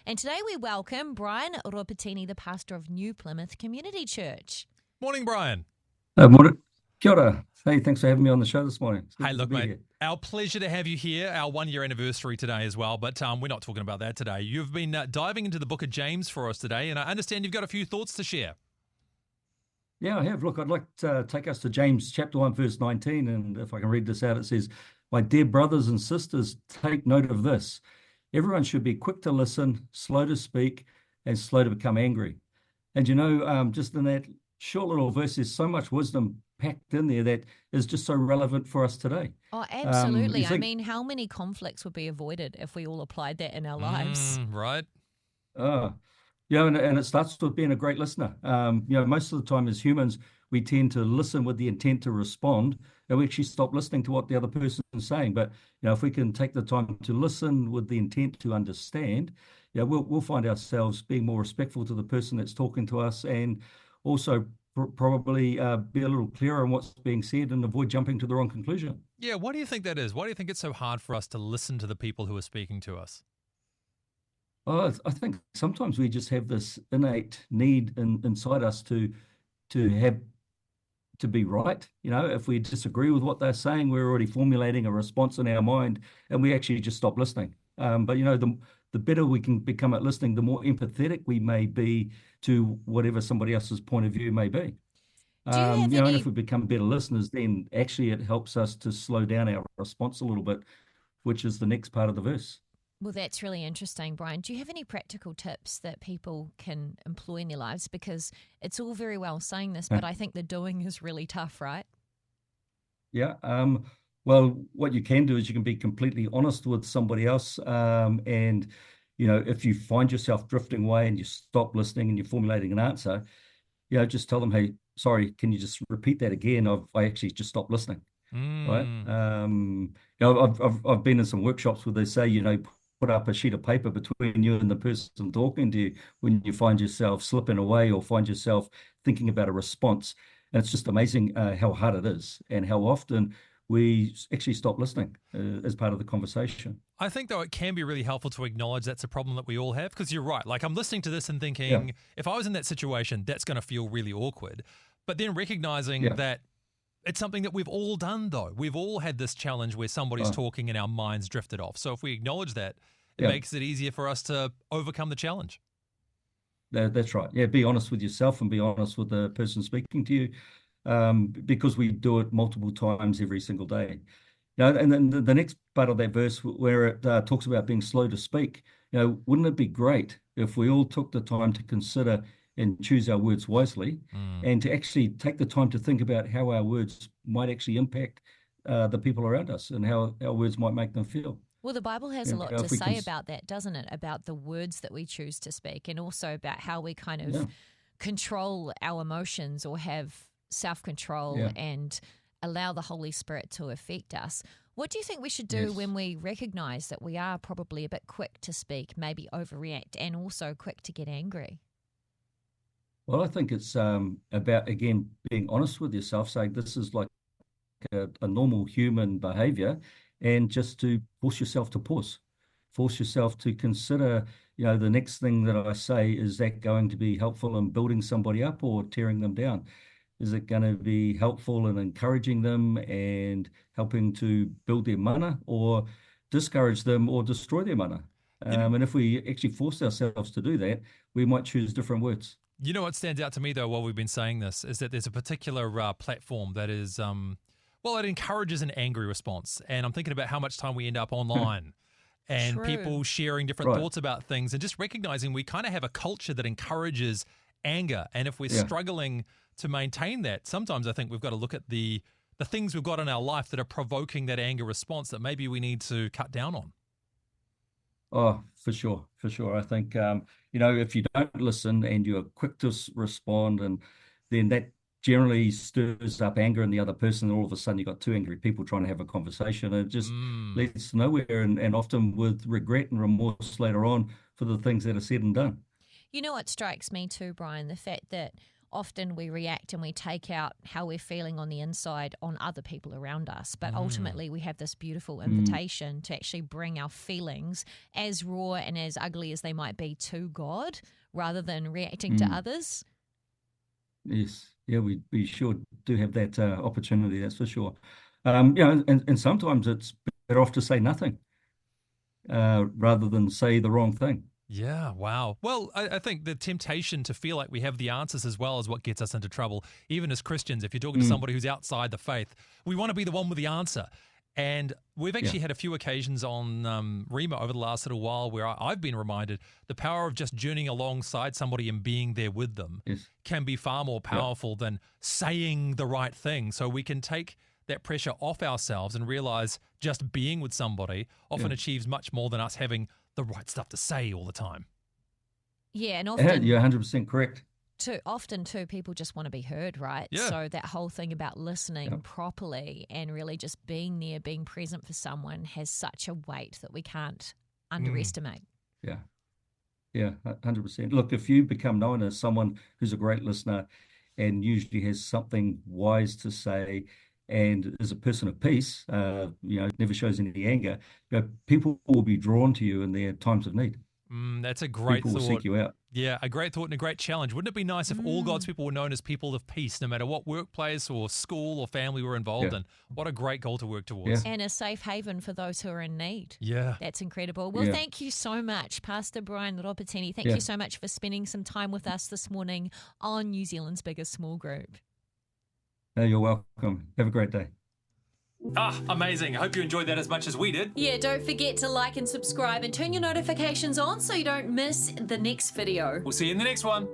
And today we welcome Brian Ropitini, the pastor of New Plymouth Community Church. Morning, Brian. Morning. Kia ora. Hey, thanks for having me on the show this morning. Hey, look, mate, here. Our pleasure to have you here. Our 1 year anniversary today as well, but we're not talking about that today. You've been diving into the book of James for us today, and I understand you've got a few thoughts to share. Yeah, I have. Look, I'd like to take us to James chapter 1, verse 19, and if I can read this out, it says, "My dear brothers and sisters, take note of this. Everyone should be quick to listen, slow to speak, and slow to become angry." And just in that short little verse, there's so much wisdom packed in there that is just so relevant for us today. Oh, absolutely. I mean, how many conflicts would be avoided if we all applied that in our lives? Right. And it starts with being a great listener. Most of the time as humans, we tend to listen with the intent to respond, and we actually stop listening to what the other person is saying. But, if we can take the time to listen with the intent to understand, we'll find ourselves being more respectful to the person that's talking to us, and also probably be a little clearer on what's being said and avoid jumping to the wrong conclusion. Yeah, why do you think that is? Why do you think it's so hard for us to listen to the people who are speaking to us? I think sometimes we just have this innate need inside us to be right. If we disagree with what they're saying, we're already formulating a response in our mind, and we actually just stop listening. But the better we can become at listening, the more empathetic we may be to whatever somebody else's point of view may be. And if we become better listeners, then actually it helps us to slow down our response a little bit, which is the next part of the verse. Well, that's really interesting, Brian. Do you have any practical tips that people can employ in their lives? Because it's all very well saying this, but I think the doing is really tough, right? Yeah. Well, what you can do is you can be completely honest with somebody else. And, if you find yourself drifting away and you stop listening and you're formulating an answer, just tell them, "Hey, sorry, can you just repeat that again? I actually just stopped listening." Right. I've been in some workshops where they say, put up a sheet of paper between you and the person talking to you when you find yourself slipping away or find yourself thinking about a response. And it's just amazing how hard it is and how often we actually stop listening as part of the conversation. I think, though, it can be really helpful to acknowledge that's a problem that we all have, because you're right. Like, I'm listening to this and thinking, if I was in that situation, that's going to feel really awkward. But then recognizing that it's something that we've all done, though. We've all had this challenge where somebody's talking and our minds drifted off. So if we acknowledge that, it makes it easier for us to overcome the challenge. That's right. Yeah, be honest with yourself and be honest with the person speaking to you, because we do it multiple times every single day. And then the next part of that verse where it talks about being slow to speak, wouldn't it be great if we all took the time to consider and choose our words wisely, and to actually take the time to think about how our words might actually impact the people around us and how our words might make them feel. Well, the Bible has a lot to say about that, doesn't it? About the words that we choose to speak, and also about how we kind of control our emotions or have self-control and allow the Holy Spirit to affect us. What do you think we should do when we recognize that we are probably a bit quick to speak, maybe overreact, and also quick to get angry? Well, I think it's about, again, being honest with yourself, saying this is like a normal human behavior, and just to force yourself to pause, force yourself to consider, the next thing that I say, is that going to be helpful in building somebody up or tearing them down? Is it going to be helpful in encouraging them and helping to build their mana, or discourage them or destroy their mana? And if we actually force ourselves to do that, we might choose different words. You know what stands out to me, though, while we've been saying this, is that there's a particular platform that is, it encourages an angry response. And I'm thinking about how much time we end up online and people sharing different thoughts about things, and just recognizing we kind of have a culture that encourages anger. And if we're struggling to maintain that, sometimes I think we've got to look at the things we've got in our life that are provoking that anger response that maybe we need to cut down on. Oh, for sure. I think, if you don't listen and you're quick to respond, and then that generally stirs up anger in the other person, and all of a sudden you've got two angry people trying to have a conversation, and it just leads to nowhere, and often with regret and remorse later on for the things that are said and done. You know what strikes me too, Brian, the fact that often we react and we take out how we're feeling on the inside on other people around us. But ultimately, we have this beautiful invitation to actually bring our feelings, as raw and as ugly as they might be, to God rather than reacting to others. Yes. Yeah, we sure do have that opportunity, that's for sure. And sometimes it's better off to say nothing rather than say the wrong thing. Yeah, wow. Well, I think the temptation to feel like we have the answers as well is what gets us into trouble. Even as Christians, if you're talking to somebody who's outside the faith, we want to be the one with the answer. And we've actually had a few occasions on Rhema over the last little while where I've been reminded the power of just journeying alongside somebody and being there with them can be far more powerful than saying the right thing. So we can take that pressure off ourselves and realize just being with somebody often achieves much more than us having the right stuff to say all the time. Yeah, and often you're 100% correct. Often people just want to be heard, right? Yeah. So that whole thing about listening properly and really just being there, being present for someone has such a weight that we can't underestimate. Yeah, 100%. Look, if you become known as someone who's a great listener and usually has something wise to say and is a person of peace, never shows any anger, people will be drawn to you in their times of need. That's a great thought. People will seek you out. Yeah, a great thought and a great challenge. Wouldn't it be nice if all God's people were known as people of peace, no matter what workplace or school or family we're involved in? What a great goal to work towards. And a safe haven for those who are in need. Yeah. That's incredible. Well, thank you so much, Pastor Brian Ropitini. Thank you so much for spending some time with us this morning on New Zealand's biggest small group. You're welcome. Have a great day. Amazing. I hope you enjoyed that as much as we did. Yeah, don't forget to like and subscribe and turn your notifications on so you don't miss the next video. We'll see you in the next one.